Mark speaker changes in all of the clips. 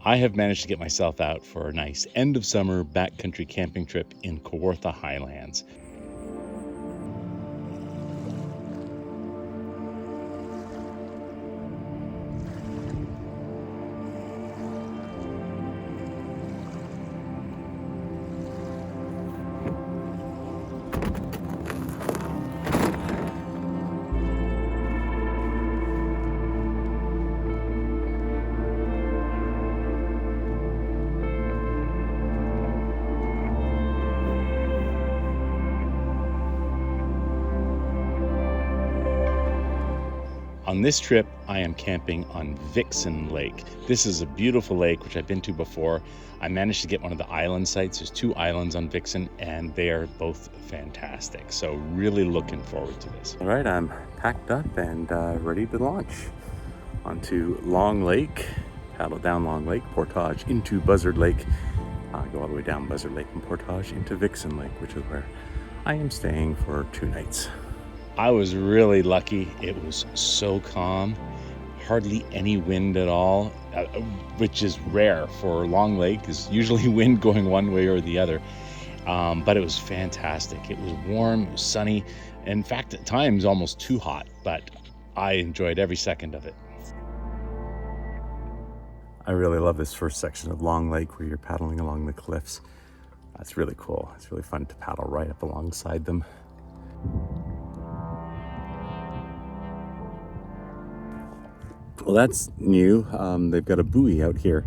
Speaker 1: I have managed to get myself out for a nice end of summer backcountry camping trip in Kawartha Highlands. On this trip, I am camping on Vixen Lake. This is a beautiful lake, which I've been to before. I managed to get one of the island sites. There's 2 islands on Vixen, and they are both fantastic. So really looking forward to this. All right, I'm packed up and ready to launch onto Long Lake, paddle down Long Lake, portage into Buzzard Lake, go all the way down Buzzard Lake and portage into Vixen Lake, which is where I am staying for 2 nights. I was really lucky. It was so calm, hardly any wind at all, which is rare for Long Lake. There's usually wind going one way or the other, but it was fantastic. It was warm, it was sunny. In fact, at times almost too hot, but I enjoyed every second of it. I really love this first section of Long Lake where you're paddling along the cliffs. That's really cool. It's really fun to paddle right up alongside them. Well, that's new. They've got a buoy out here.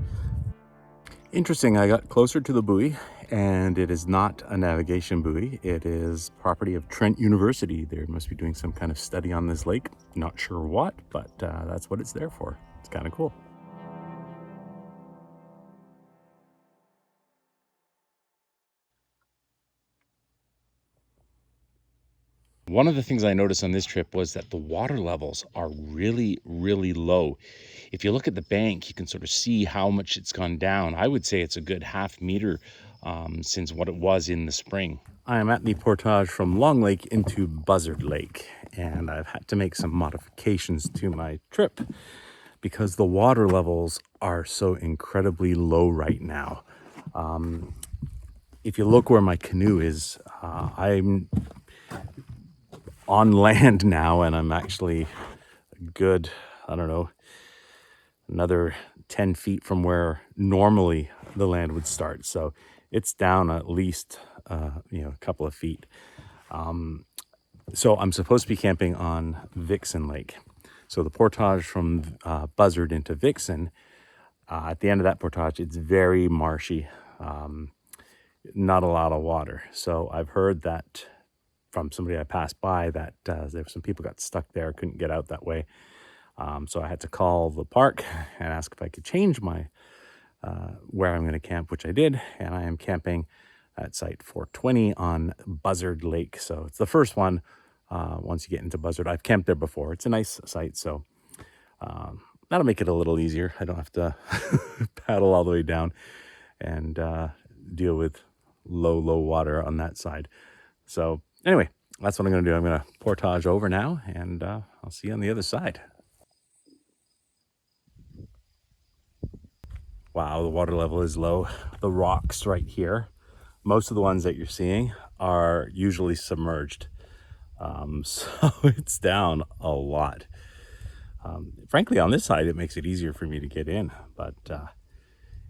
Speaker 1: Interesting, I got closer to the buoy and it is not a navigation buoy. It is property of Trent University. They must be doing some kind of study on this lake. Not sure what, but that's what it's there for. It's kind of cool. One of the things I noticed on this trip was that the water levels are really, really low. If you look at the bank, you can sort of see how much it's gone down. I would say it's a good half meter since what it was in the spring. I am at the portage from Long Lake into Buzzard Lake, and I've had to make some modifications to my trip because the water levels are so incredibly low right now. If you look where my canoe is, I'm on land now, and I'm actually good, I don't know, another 10 feet from where normally the land would start. So it's down at least, a couple of feet. So I'm supposed to be camping on Vixen Lake. So the portage from Buzzard into Vixen, at the end of that portage, it's very marshy, not a lot of water. So I've heard that from somebody I passed by that there were some people got stuck there, couldn't get out that way. So I had to call the park and ask if I could change my where I'm going to camp, which I did. And I am camping at site 420 on Buzzard Lake. So it's the first one once you get into Buzzard. I've camped there before. It's a nice site. So that'll make it a little easier. I don't have to paddle all the way down and deal with low water on that side. So anyway, that's what I'm going to do. I'm going to portage over now, and I'll see you on the other side. Wow, the water level is low. The rocks right here, most of the ones that you're seeing are usually submerged. So it's down a lot. Frankly, on this side, it makes it easier for me to get in. But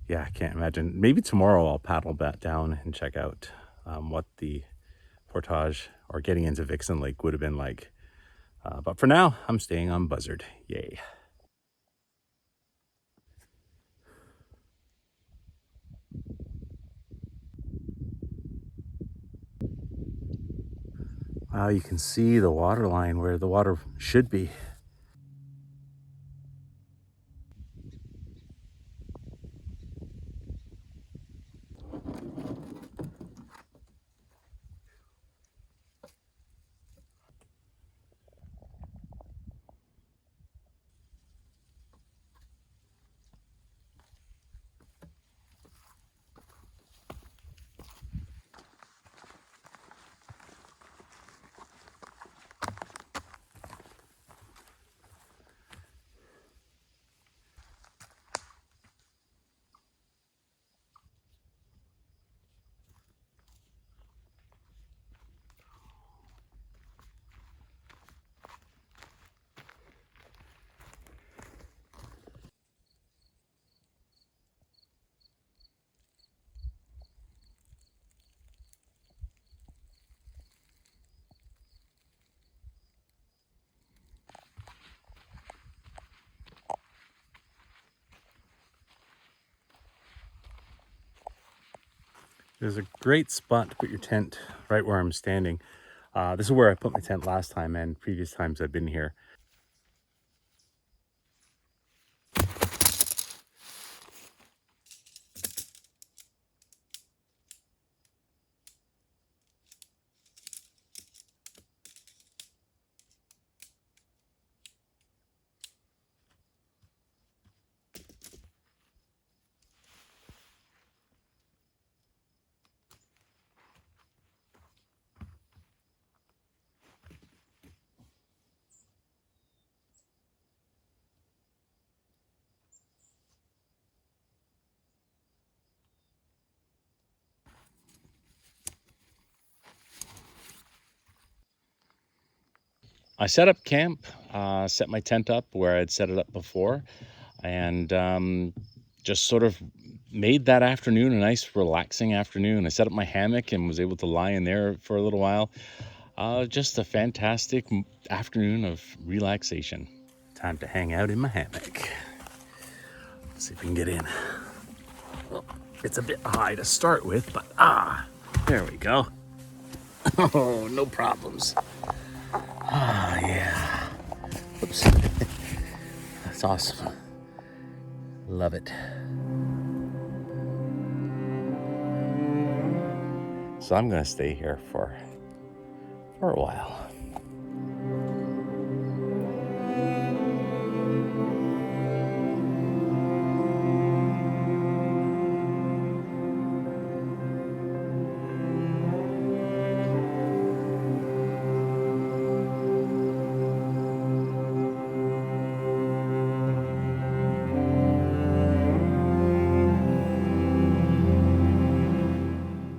Speaker 1: yeah, I can't imagine. Maybe tomorrow I'll paddle back down and check out what the portage or getting into Vixen Lake would have been like. But for now, I'm staying on Buzzard. Yay. Wow, you can see the water line where the water should be. There's a great spot to put your tent right where I'm standing. This is where I put my tent last time and previous times I've been here. I set up camp, set my tent up where I'd set it up before, and just sort of made that afternoon a nice relaxing afternoon. I set up my hammock and was able to lie in there for a little while. Just a fantastic afternoon of relaxation. Time to hang out in my hammock. Let's see if we can get in. Well, it's a bit high to start with, but there we go. Oh, no problems. Yeah. Oops. That's awesome. Love it. So I'm gonna stay here for a while.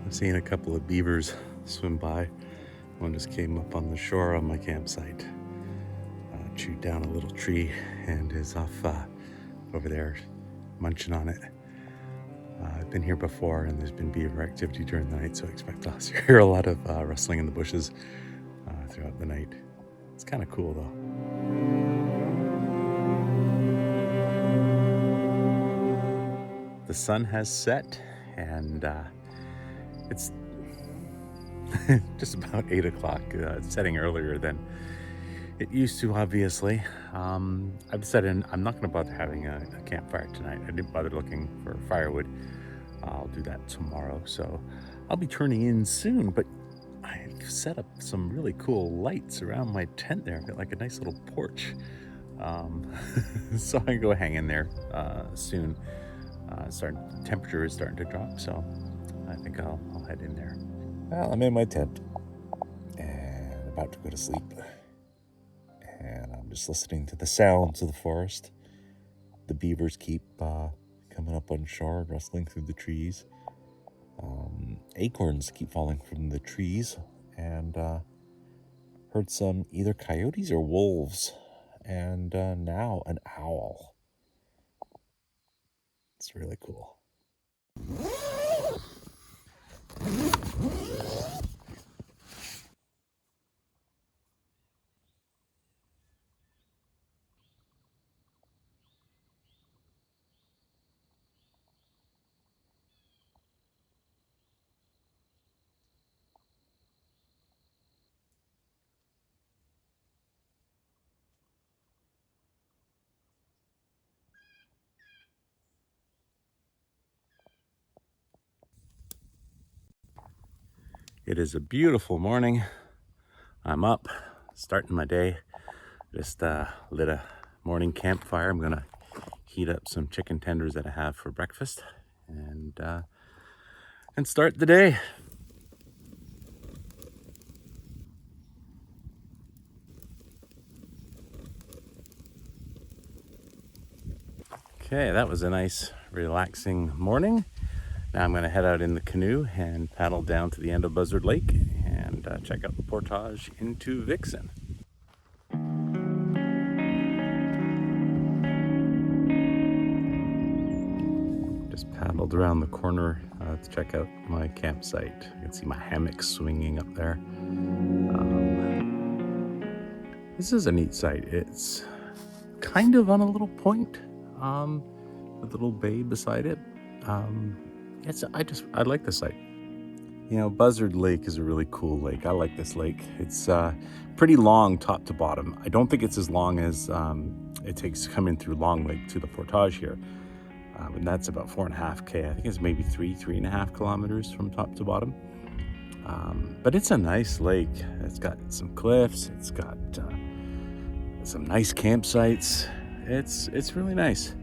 Speaker 1: I've seen a couple of beavers swim by. One just came up on the shore on my campsite, chewed down a little tree and is off over there munching on it. I've been here before and there's been beaver activity during the night, so I expect to hear a lot of rustling in the bushes throughout the night. It's kind of cool though. The sun has set and it's just about 8 o'clock. It's setting earlier than it used to, obviously. I've decided I'm not going to bother having a campfire tonight. I didn't bother looking for firewood. I'll do that tomorrow. So I'll be turning in soon, but I've set up some really cool lights around my tent there. I've got like a nice little porch. So I can go hang in there soon. Temperature is starting to drop, so I think I'll head in there.
Speaker 2: Well, I'm in my tent and about to go to sleep. And I'm just listening to the sounds of the forest. The beavers keep coming up on shore, rustling through the trees. Acorns keep falling from the trees. And heard some either coyotes or wolves. And now an owl. It's really cool.
Speaker 1: It is a beautiful morning. I'm up, starting my day. Just lit a morning campfire. I'm gonna heat up some chicken tenders that I have for breakfast and start the day. Okay, that was a nice relaxing morning. Now I'm going to head out in the canoe and paddle down to the end of Buzzard Lake and check out the portage into Vixen. Just paddled around the corner to check out my campsite. You can see my hammock swinging up there. This is a neat site. It's kind of on a little point, with a little bay beside it. I like the site. You know, Buzzard Lake is a really cool lake. I like this lake. It's pretty long top to bottom. I don't think it's as long as it takes to come in through Long Lake to the portage here. And that's about 4.5K. I think it's maybe 3.5 kilometers from top to bottom. But it's a nice lake. It's got some cliffs. It's got some nice campsites. It's really nice.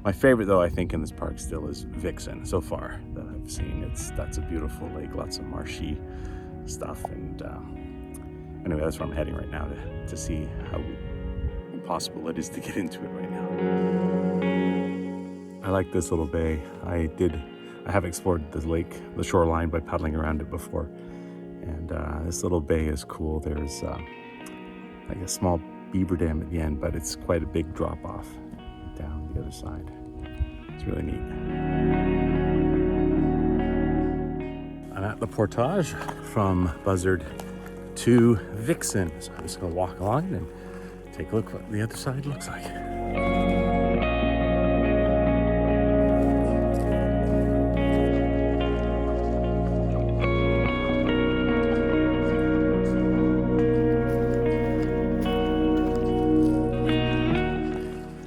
Speaker 1: My favorite, though, I think in this park still is Vixen. So far that I've seen, that's a beautiful lake. Lots of marshy stuff. And anyway, that's where I'm heading right now to see how possible it is to get into it right now. I like this little bay. I have explored the lake, the shoreline, by paddling around it before. And this little bay is cool. There's like a small beaver dam at the end, but it's quite a big drop off down the other side. It's really neat. I'm at the portage from Buzzard to Vixen. So I'm just gonna walk along and take a look what the other side looks like.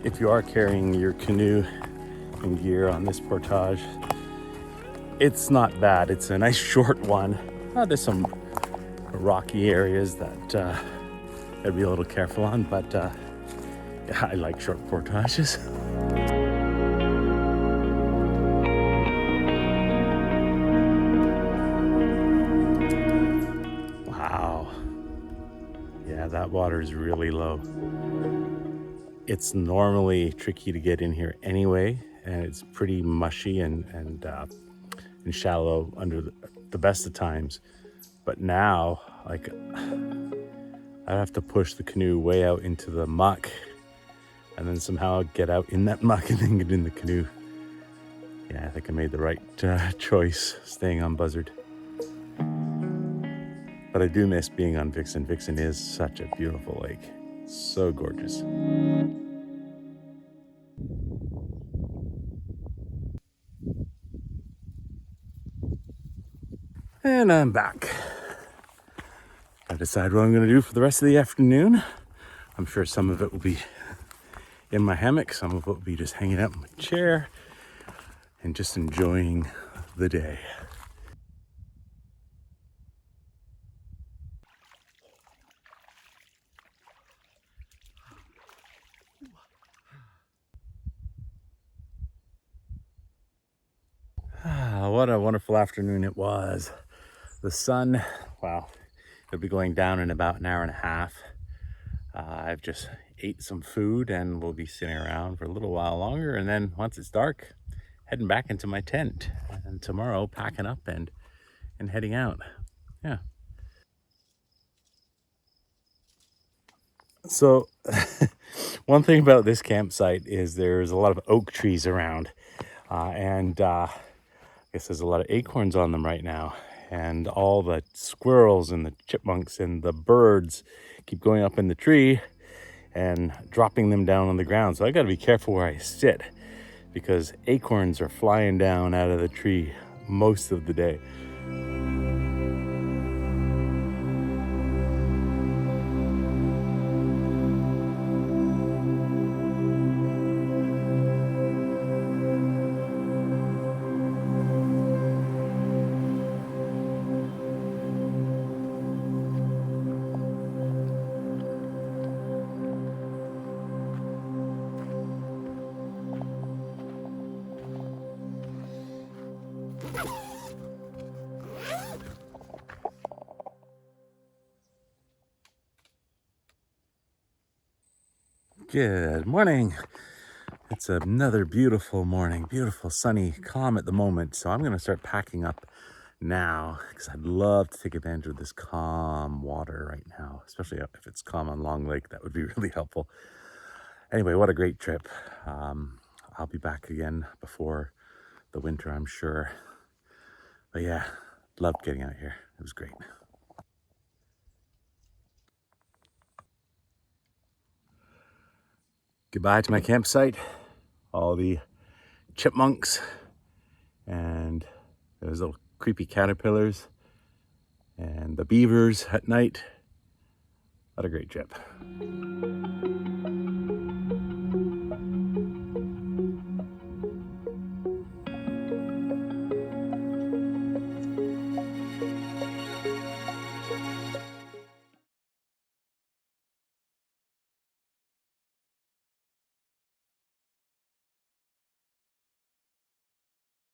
Speaker 1: If you are carrying your canoe and gear on this portage, it's not bad. It's a nice short one. There's some rocky areas that I'd be a little careful on, but yeah, I like short portages. Wow. Yeah, that water is really low. It's normally tricky to get in here anyway, and it's pretty mushy and shallow under the best of times. But now, like, I have to push the canoe way out into the muck and then somehow get out in that muck and then get in the canoe. Yeah, I think I made the right choice staying on Buzzard. But I do miss being on Vixen. Vixen is such a beautiful lake. So gorgeous. And I'm back. I decide what I'm going to do for the rest of the afternoon. I'm sure some of it will be in my hammock, some of it will be just hanging out in my chair and just enjoying the day. What a wonderful afternoon it was. The sun, well, it'll be going down in about an hour and a half. I've just ate some food and we'll be sitting around for a little while longer. And then once it's dark, heading back into my tent. And tomorrow, packing up and heading out. Yeah. So one thing about this campsite is there's a lot of oak trees around. I guess there's a lot of acorns on them right now. And all the squirrels and the chipmunks and the birds keep going up in the tree and dropping them down on the ground. So I got to be careful where I sit because acorns are flying down out of the tree most of the day. Good morning. It's another beautiful morning, beautiful, sunny, calm at the moment. So I'm going to start packing up now because I'd love to take advantage of this calm water right now, especially if it's calm on Long Lake. That would be really helpful. Anyway, what a great trip. I'll be back again before the winter, I'm sure. But yeah, loved getting out here. It was great. Goodbye to my campsite, all the chipmunks and those little creepy caterpillars and the beavers at night. What a great trip.